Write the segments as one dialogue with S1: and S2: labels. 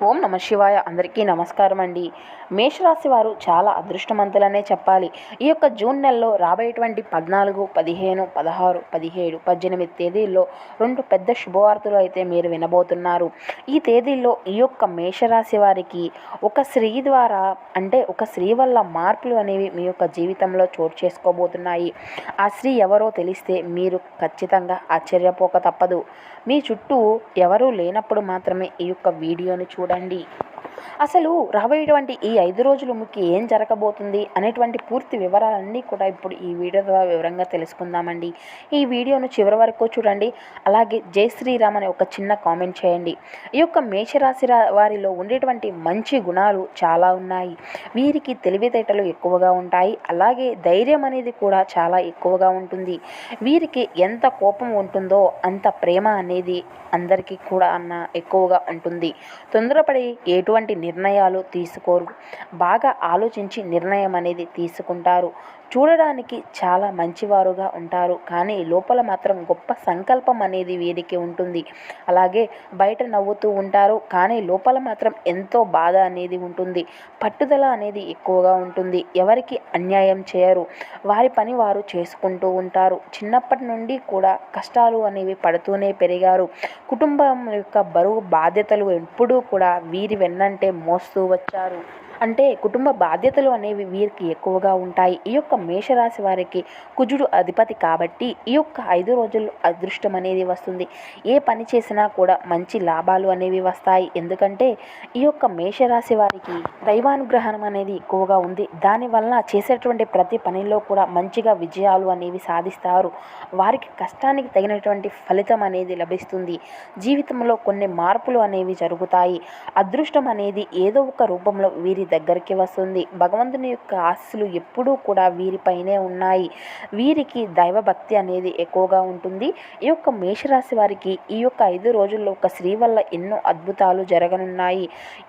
S1: ఓం నమ శివాయ. అందరికీ నమస్కారం అండి. మేషరాశి వారు చాలా అదృష్టవంతులనే చెప్పాలి. ఈ యొక్క జూన్ నెలలో రాబోయేటువంటి 14, 15, 16, 17, 18 తేదీల్లో 2 పెద్ద శుభవార్తలు అయితే మీరు వినబోతున్నారు. ఈ తేదీల్లో ఈ యొక్క మేషరాశి వారికి ఒక స్త్రీ ద్వారా, అంటే ఒక స్త్రీ వల్ల మార్పులు అనేవి మీ యొక్క జీవితంలో చోటు చేసుకోబోతున్నాయి. ఆ స్త్రీ ఎవరో తెలిస్తే మీరు ఖచ్చితంగా ఆశ్చర్యపోక తప్పదు. మీ చుట్టూ ఎవరూ లేనప్పుడు మాత్రమే ఈ యొక్క వీడియోని చూడండి. అసలు రాబోయేటువంటి ఈ 5 రోజులు మీకు ఏం జరగబోతుంది అనేటువంటి పూర్తి వివరాలన్నీ కూడా ఇప్పుడు ఈ వీడియో ద్వారా వివరంగా తెలుసుకుందామండి. ఈ వీడియోను చివరి వరకు చూడండి. అలాగే జై శ్రీరామ్ అనే ఒక చిన్న కామెంట్ చేయండి. ఈ యొక్క మేషరాశి వారిలో ఉండేటువంటి మంచి గుణాలు చాలా ఉన్నాయి. వీరికి తెలివితేటలు ఎక్కువగా ఉంటాయి. అలాగే ధైర్యం అనేది కూడా చాలా ఎక్కువగా ఉంటుంది. వీరికి ఎంత కోపం ఉంటుందో అంత ప్రేమ అనేది అందరికీ కూడా ఎక్కువగా ఉంటుంది. తొందరపడి ఎటువంటి నిర్ణయాలు తీసుకోరు. బాగా ఆలోచించి నిర్ణయం అనేది తీసుకుంటారు. చూడడానికి చాలా మంచివారుగా ఉంటారు. కానీ లోపల మాత్రం గొప్ప సంకల్పం అనేది వీరికి ఉంటుంది. అలాగే బయట నవ్వుతూ ఉంటారు. కానీ లోపల మాత్రం ఎంతో బాధ అనేది ఉంటుంది. పట్టుదల అనేది ఎక్కువగా ఉంటుంది. ఎవరికి అన్యాయం చేయరు. వారి పని వారు చేసుకుంటూ ఉంటారు. చిన్నప్పటి నుండి కూడా కష్టాలు అనేవి పడుతూనే పెరిగారు. కుటుంబం యొక్క బరువు బాధ్యతలు ఎప్పుడూ కూడా వీరి వెన్నంటే మోస్తూ వచ్చారు. అంటే కుటుంబ బాధ్యతలు అనేవి వీరికి ఎక్కువగా ఉంటాయి. ఈ యొక్క మేషరాశి వారికి కుజుడు అధిపతి కాబట్టి ఈ యొక్క 5 రోజుల్లో అదృష్టం అనేది వస్తుంది. ఏ పని చేసినా కూడా మంచి లాభాలు అనేవి వస్తాయి. ఎందుకంటే ఈ యొక్క మేషరాశి వారికి దైవానుగ్రహం అనేది ఎక్కువగా ఉంది. దానివల్ల చేసేటువంటి ప్రతి పనిలో కూడా మంచిగా విజయాలు అనేవి సాధిస్తారు. వారికి కష్టానికి తగినటువంటి ఫలితం అనేది లభిస్తుంది. జీవితంలో కొన్ని మార్పులు అనేవి జరుగుతాయి. అదృష్టం అనేది ఏదో ఒక రూపంలో వీరి దగ్గరికి వస్తుంది. భగవంతుని యొక్క ఆశీస్సులు ఎప్పుడూ కూడా వీరిపైనే ఉన్నాయి. వీరికి దైవభక్తి అనేది ఎక్కువగా ఉంటుంది. ఈ యొక్క మేషరాశి వారికి ఈ యొక్క 5 రోజుల్లో ఒక స్త్రీ వల్ల ఎన్నో అద్భుతాలు జరగనున్నాయి.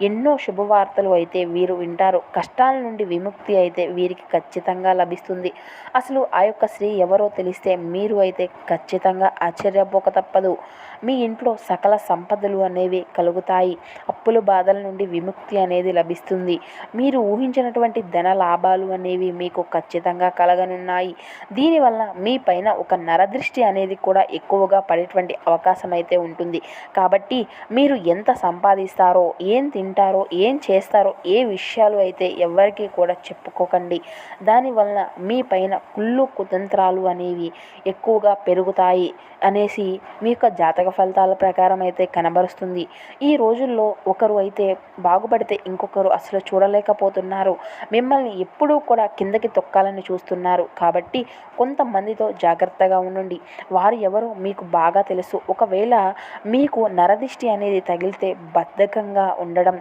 S1: ఎన్నో శుభవార్తలు అయితే వీరు వింటారు. కష్టాల నుండి విముక్తి అయితే వీరికి ఖచ్చితంగా లభిస్తుంది. అసలు ఆ యొక్క స్త్రీ ఎవరో తెలిస్తే మీరు అయితే ఖచ్చితంగా ఆశ్చర్యపోక తప్పదు. మీ ఇంట్లో సకల సంపదలు అనేవి కలుగుతాయి. అప్పుల బాధల నుండి విముక్తి అనేది లభిస్తుంది. మీరు ఊహించినటువంటి ధన లాభాలు అనేవి మీకు ఖచ్చితంగా కలగనున్నాయి. దీనివల్ల మీ పైన ఒక నరదృష్టి అనేది కూడా ఎక్కువగా పడేటువంటి అవకాశం అయితే ఉంటుంది. కాబట్టి మీరు ఎంత సంపాదిస్తారో, ఏం తింటారో, ఏం చేస్తారో, ఏ విషయాలు అయితే ఎవరికీ కూడా చెప్పుకోకండి. దానివల్ల మీ పైన కుళ్ళు కుతంత్రాలు అనేవి ఎక్కువగా పెరుగుతాయి అనేసి మీ యొక్క జాతక ఫలితాల ప్రకారం అయితే కనబరుస్తుంది. ఈ రోజుల్లో ఒకరు అయితే బాగుపడితే ఇంకొకరు అసలు చూడలేకపోతున్నారు. మిమ్మల్ని ఎప్పుడూ కూడా కిందకి తొక్కాలని చూస్తున్నారు. కాబట్టి కొంతమందితో జాగ్రత్తగా ఉండండి. వారు ఎవరో మీకు బాగా తెలుసు. ఒకవేళ మీకు నరదిష్టి అనేది తగిలితే బద్ధకంగా ఉండడం,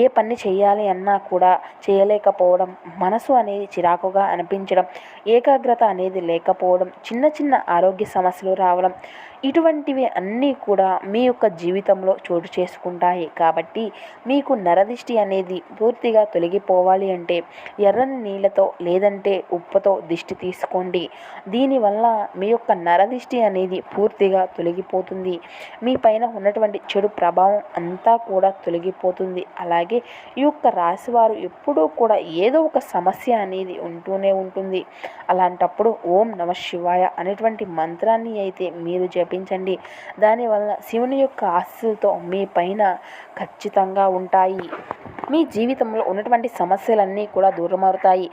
S1: ఏ పని చేయాలి అన్నా కూడా చేయలేకపోవడం, మనసు అనేది చిరాకుగా అనిపించడం, ఏకాగ్రత అనేది లేకపోవడం, చిన్న చిన్న ఆరోగ్య సమస్యలు రావడం, ఇటువంటివి అన్నీ కూడా మీ యొక్క జీవితంలో చోటు చేసుకుంటాయి. కాబట్టి మీకు నరదిష్టి అనేది పూర్తిగా తొలగిపోవాలి అంటే ఎర్రని నీళ్ళతో లేదంటే ఉప్పుతో దిష్టి తీసుకోండి. దీనివల్ల మీ యొక్క నరదిష్టి అనేది పూర్తిగా తొలగిపోతుంది. మీ పైన ఉన్నటువంటి చెడు ప్రభావం అంతా కూడా తొలగిపోతుంది. అలాగే ఈ యొక్క రాశివారు ఎప్పుడూ కూడా ఏదో ఒక సమస్య అనేది ఉంటూనే ఉంటుంది. అలాంటప్పుడు ఓం నమ శివాయ అనేటువంటి మంత్రాన్ని అయితే మీరు జపించండి. దానివల్ల శివుని యొక్క ఆశీస్సులతో మీ పైన ఖచ్చితంగా ఉంటాయి. మీ జీవితంలో ఉన్నటువంటి సమస్యలన్నీ కూడా దూరమవుతాయి.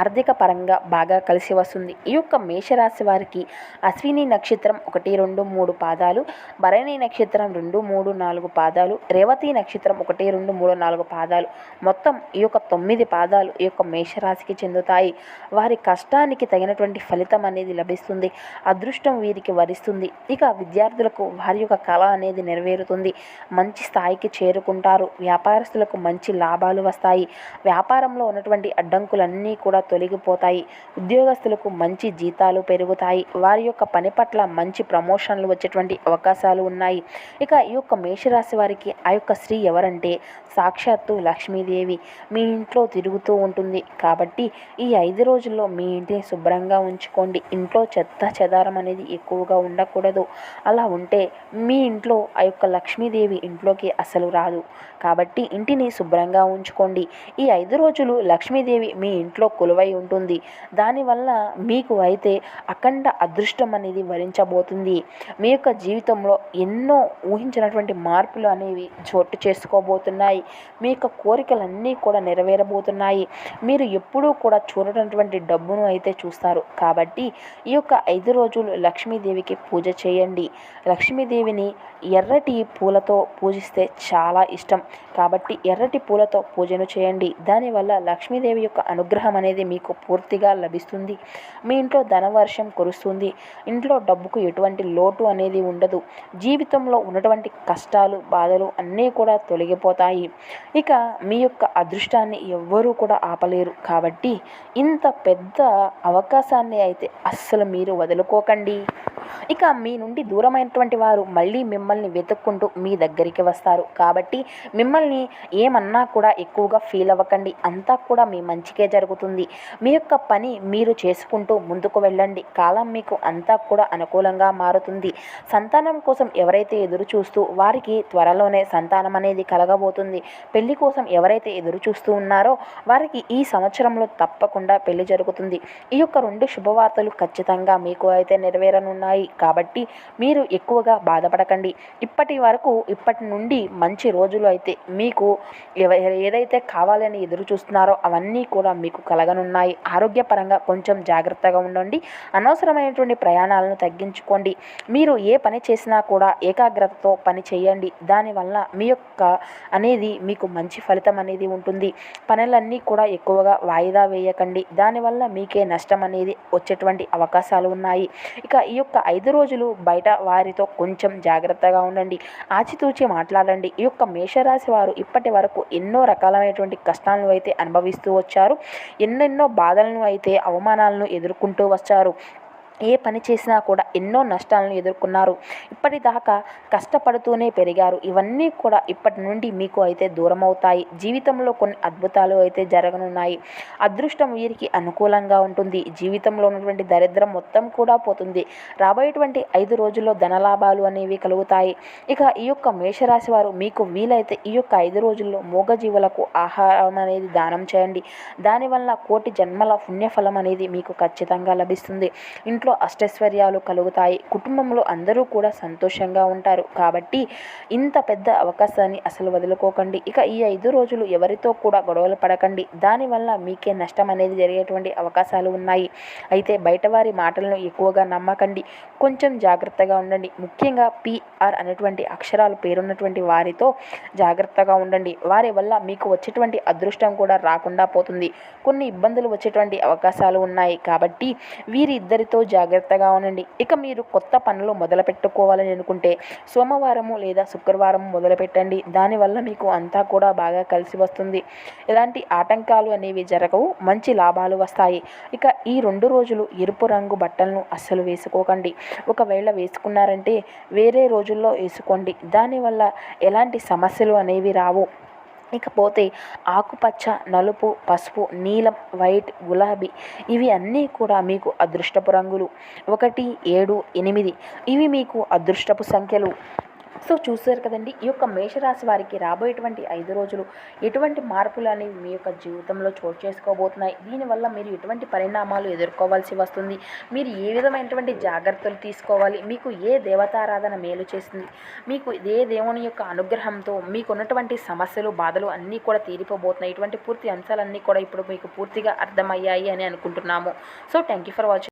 S1: ఆర్థిక పరంగా బాగా కలిసి వస్తుంది. ఈ యొక్క మేషరాశి వారికి అశ్విని నక్షత్రం 1, 2, 3 పాదాలు, భరణి నక్షత్రం 2, 3, 4 పాదాలు, రేవతి నక్షత్రం 1, 2, 3, 4 పాదాలు, మొత్తం ఈ యొక్క 9 పాదాలు ఈ యొక్క మేషరాశికి చెందుతాయి. వారి కష్టానికి తగినటువంటి ఫలితం అనేది లభిస్తుంది. అదృష్టం వీరికి వరిస్తుంది. ఇక విద్యార్థులకు వారి యొక్క కళ అనేది నెరవేరుతుంది. మంచి స్థాయికి చేరుకుంటారు. వ్యాపారస్తులకు మంచి లాభాలు వస్తాయి. వ్యాపారంలో ఉన్నటువంటి అడ్డంకులన్నీ కూడా తొలగిపోతాయి. ఉద్యోగస్తులకు మంచి జీతాలు పెరుగుతాయి. వారి యొక్క పని పట్ల మంచి ప్రమోషన్లు వచ్చేటువంటి అవకాశాలు ఉన్నాయి. ఇక ఈ యొక్క మేషరాశి వారికి ఆ యొక్క స్త్రీ ఎవరంటే సాక్షాత్తు లక్ష్మీదేవి మీ ఇంట్లో తిరుగుతూ ఉంటుంది. కాబట్టి ఈ 5 రోజుల్లో మీ ఇంటిని శుభ్రంగా ఉంచుకోండి. ఇంట్లో చెత్త చెదారం అనేది ఎక్కువగా ఉండకూడదు. అలా ఉంటే మీ ఇంట్లో ఆ యొక్క లక్ష్మీదేవి ఇంట్లోకి అసలు రాదు. కాబట్టి ఇంటిని శుభ్రంగా ఉంచుకోండి. ఈ 5 రోజులు లక్ష్మీదేవి మీ ఇంట్లో కొలువై ఉంటుంది. దానివల్ల మీకు అయితే అఖండ అదృష్టం అనేది వరించబోతుంది. మీ యొక్క జీవితంలో ఎన్నో ఊహించినటువంటి మార్పులు అనేవి చోటు చేసుకోబోతున్నాయి. మీ యొక్క కోరికలన్నీ కూడా నెరవేరబోతున్నాయి. మీరు ఎప్పుడూ కూడా చూడనటువంటి డబ్బును అయితే చూస్తారు. కాబట్టి ఈ యొక్క 5 రోజులు లక్ష్మీదేవికి పూజ చేయండి. లక్ష్మీదేవిని ఎర్రటి పూలతో పూజిస్తే చాలా ఇష్టం. కాబట్టి ఎర్రటి పూలతో పూజను చేయండి. దానివల్ల లక్ష్మీదేవి యొక్క అనుగ్రహం అనేది మీకు పూర్తిగా లభిస్తుంది. మీ ఇంట్లో ధనవర్షం కురుస్తుంది. ఇంట్లో డబ్బుకు ఎటువంటి లోటు అనేది ఉండదు. జీవితంలో ఉన్నటువంటి కష్టాలు బాధలు అన్నీ కూడా తొలగిపోతాయి. ఇక మీ యొక్క అదృష్టాన్ని ఎవ్వరూ కూడా ఆపలేరు. కాబట్టి ఇంత పెద్ద అవకాశాన్ని అయితే అస్సలు మీరు వదులుకోకండి. ఇక మీ నుండి దూరమైనటువంటి వారు మళ్ళీ మిమ్మల్ని వెతుక్కుంటూ మీ దగ్గరికి వస్తారు. కాబట్టి మిమ్మల్ని ఏమన్నా కూడా ఎక్కువగా ఫీల్ అవ్వకండి. అంతా కూడా మీ మంచికే జరుగుతుంది. మీ యొక్క పని మీరు చేసుకుంటూ ముందుకు వెళ్ళండి. కాలం మీకు అంతా కూడా అనుకూలంగా మారుతుంది. సంతానం కోసం ఎవరైతే ఎదురు చూస్తూ వారికి త్వరలోనే సంతానం అనేది కలగబోతుంది. పెళ్లి కోసం ఎవరైతే ఎదురు చూస్తూ ఉన్నారో వారికి ఈ సంవత్సరంలో తప్పకుండా పెళ్లి జరుగుతుంది. ఈ యొక్క 2 శుభవార్తలు ఖచ్చితంగా మీకు అయితే నెరవేరనున్నాయి. కాబట్టి మీరు ఎక్కువగా బాధపడకండి. ఇప్పటి నుండి మంచి రోజులు అయితే మీకు ఏదైతే కావాలని ఎదురు చూస్తున్నారో అవన్నీ కూడా మీకు కలగనున్నాయి. ఆరోగ్యపరంగా కొంచెం జాగ్రత్తగా ఉండండి. అనవసరమైనటువంటి ప్రయాణాలను తగ్గించుకోండి. మీరు ఏ పని చేసినా కూడా ఏకాగ్రతతో పని చేయండి. దానివల్ల మీ యొక్క అనేది మీకు మంచి ఫలితం అనేది ఉంటుంది. పనులన్నీ కూడా ఎక్కువగా వాయిదా వేయకండి. దానివల్ల మీకే నష్టం అనేది వచ్చేటువంటి అవకాశాలు ఉన్నాయి. ఇక ఈ యొక్క 5 రోజులు బయట వారితో కొంచెం జాగ్రత్తగా ఉండండి. ఆచితూచి మాట్లాడండి. ఈ యొక్క మేషరాశి వారు ఇప్పటి వరకు ఎన్నో రకాలైనటువంటి కష్టాలను అయితే అనుభవిస్తూ వచ్చారు. ఎన్నెన్నో బాధలను అయితే అవమానాలను ఎదుర్కొంటూ వచ్చారు. ఏ పని చేసినా కూడా ఎన్నో నష్టాలను ఎదుర్కొన్నారు. ఇప్పటిదాకా కష్టపడుతూనే పెరిగారు. ఇవన్నీ కూడా ఇప్పటి నుండి మీకు అయితే దూరం అవుతాయి. జీవితంలో కొన్ని అద్భుతాలు అయితే జరగనున్నాయి. అదృష్టం వీరికి అనుకూలంగా ఉంటుంది. జీవితంలో ఉన్నటువంటి దరిద్రం మొత్తం కూడా పోతుంది. రాబోయేటువంటి 5 రోజుల్లో ధనలాభాలు అనేవి కలుగుతాయి. ఇక ఈ యొక్క మేషరాశి వారు మీకు వీలైతే ఈ యొక్క 5 రోజుల్లో మూగజీవులకు ఆహారం అనేది దానం చేయండి. దానివల్ల కోటి జన్మల పుణ్యఫలం అనేది మీకు ఖచ్చితంగా లభిస్తుంది. ఇంట్లో అష్టైశ్వర్యాలు కలుగుతాయి. కుటుంబంలో అందరూ కూడా సంతోషంగా ఉంటారు. కాబట్టి ఇంత పెద్ద అవకాశాన్ని అసలు వదులుకోకండి. ఇక ఈ 5 రోజులు ఎవరితో కూడా గొడవలు పడకండి. దానివల్ల మీకే నష్టం అనేది జరిగేటువంటి అవకాశాలు ఉన్నాయి. అయితే బయటవారి మాటలను ఎక్కువగా నమ్మకండి. కొంచెం జాగ్రత్తగా ఉండండి. ముఖ్యంగా PR అనేటువంటి అక్షరాలు పేరున్నటువంటి వారితో జాగ్రత్తగా ఉండండి. వారి వల్ల మీకు వచ్చేటువంటి అదృష్టం కూడా రాకుండా పోతుంది. కొన్ని ఇబ్బందులు వచ్చేటువంటి అవకాశాలు ఉన్నాయి. కాబట్టి వీరిద్దరితో జాగ్రత్తగా ఉండండి. ఇక మీరు కొత్త పనులు మొదలు పెట్టుకోవాలని అనుకుంటే సోమవారము లేదా శుక్రవారం మొదలుపెట్టండి. దానివల్ల మీకు అంతా కూడా బాగా కలిసి వస్తుంది. ఎలాంటి ఆటంకాలు అనేవి జరగవు. మంచి లాభాలు వస్తాయి. ఇక ఈ 2 రోజులు ఎరుపు రంగు బట్టలను అస్సలు వేసుకోకండి. ఒకవేళ వేసుకున్నారంటే వేరే రోజుల్లో వేసుకోండి. దానివల్ల ఎలాంటి సమస్యలు అనేవి రావు. ఇకపోతే ఆకుపచ్చ, నలుపు, పసుపు, నీలం, వైట్, గులాబీ ఇవి అన్నీ కూడా మీకు అదృష్టపు రంగులు. 1, 7, 8 ఇవి మీకు అదృష్టపు సంఖ్యలు. సో చూసారు కదండి, ఈ యొక్క మేషరాశి వారికి రాబోయేటువంటి 5 రోజులు ఎటువంటి మార్పులు అనేవి మీ యొక్క జీవితంలో చోటు చేసుకోబోతున్నాయి. దీనివల్ల మీరు ఎటువంటి పరిణామాలు ఎదుర్కోవాల్సి వస్తుంది, మీరు ఏ విధమైనటువంటి జాగ్రత్తలు తీసుకోవాలి, మీకు ఏ దేవతారాధన మేలు చేస్తుంది, మీకు ఏ దేవుని యొక్క అనుగ్రహంతో మీకున్నటువంటి సమస్యలు బాధలు అన్నీ కూడా తీరిపోబోతున్నాయి. ఇటువంటి పూర్తి అంశాలన్నీ కూడా ఇప్పుడు మీకు పూర్తిగా అర్థమయ్యాయి అని అనుకుంటున్నాము. So thank you for watching.